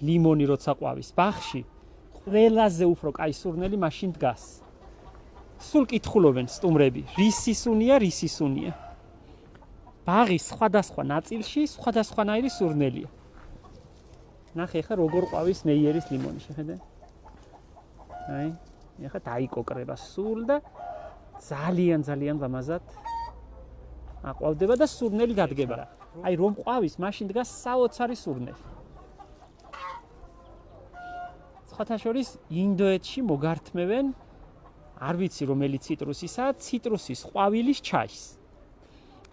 ლიმონი როცა ყვავის ბაღში, ყველაზე უფრო კაი სურნელი მაშინ დგას. სულ კითხულობენ სტუმრები, რისი სუნია. ბაღის სხვადასხვა ნაწილში სხვადასხვანაირი სურნელია. ნახე ხა როგორ ყვავის მეიერის ლიმონი, შეხედე? აი, ეხა დაიკოკრება სულ და ძალიან ლამაზად აყვავდება და სურნელი გადგება. აი რომ ყვავის, მაშინ დგას საოცარი სურნელი. სხვათა შორის ინდოეთში მოგართმევენ არ ვიცი რომელი ციტრუსისაა, ციტრუსის ყვავილის ჩაის.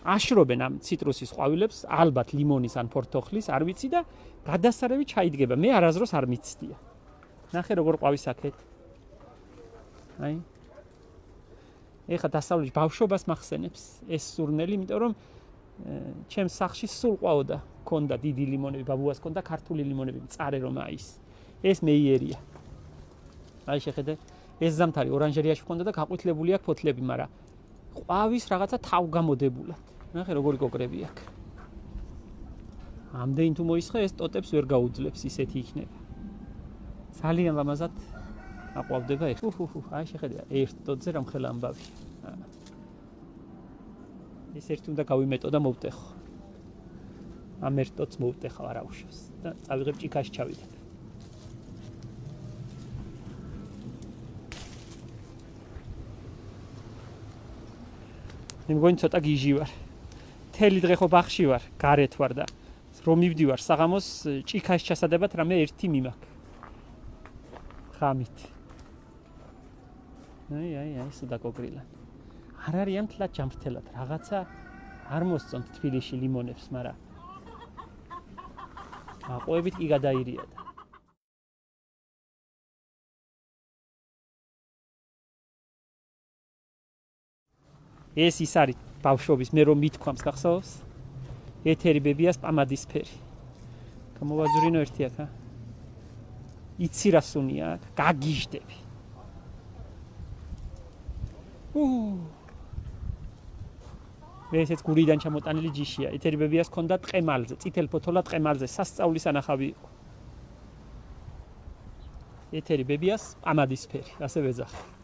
აშრობენ ამ ციტრუსის ყვავილებს, ალბათ ლიმონის ან ფორთოხლის, არ ვიცი და გადასარევი ჩაიდგება. მე არასდროს არ მიცდია. ნახე როგორ ყვავის აქეთ. აი. ეხა დასავლეთში ბავშვობას მახსენებს ეს სურნელი, იმიტომ რომ ჩემს სახლში სულ ყვაოდა, ქონდა დიდი ლიმონები, ბაბუას ქონდა ქართული ლიმონები, მწარე რომ აის. ეს მეიერია. აი შეხედე, ეს ზამთარი ორანჟერიაში ქონდა და გაყვითლებული აქვს ფოთლები, მაგრამ ყვავის რაღაცა თავგამოდებულად. ნახე როგორი კოკრები აქვს. ამდენ თუ მოისხა ეს ტოტებს ვერ გაუძლებს, ისეთი იქნება. ძალიან ლამაზად აყვავდება ეს. აი შეხედე, ერთ ტოტზე რამხელა ამბავი. ეს ერთი უნდა გავიმეტო და მოვტეხო. ამ ერთ ტოტს მოვტეხავ არ აუშვეს და წავიღებ ჭიქაში ჩავიდებ. მე მგონი ცოტა გიჟი ვარ. მთელი დღე ხო ბაღში ვარ, გარეთ ვარ და რომ მივდივარ საღამოს ჭიქაში ჩასადებად რამე ერთი მიმაქ. ხამით. აი, სუდა კოკრილან. არ არიან თლად ჯამრთელად, რაღაცა არ მოსწონთ თბილისში ლიმონებს, მაგრამ აყვებით კი გადაირიადა. ეს ის არის ბავშვობის, მე რომ მithქვამს გახსოვს? ეთერი ბებიას პამადისფერი. გამოვაძვრინო ერთი აქ, იცი რა სუნია აქ, გაგიჟდები. ესეც გურიდან ჩამოტანილი ჯიშია. ეთერი ბებიას ქონდა ტყემალზე, წითელ ფოთოლა ტყემალზე, სასწაულის ანახავი იყო. ეთერი ბებიას პამადისფერი, ასე ვეძახი.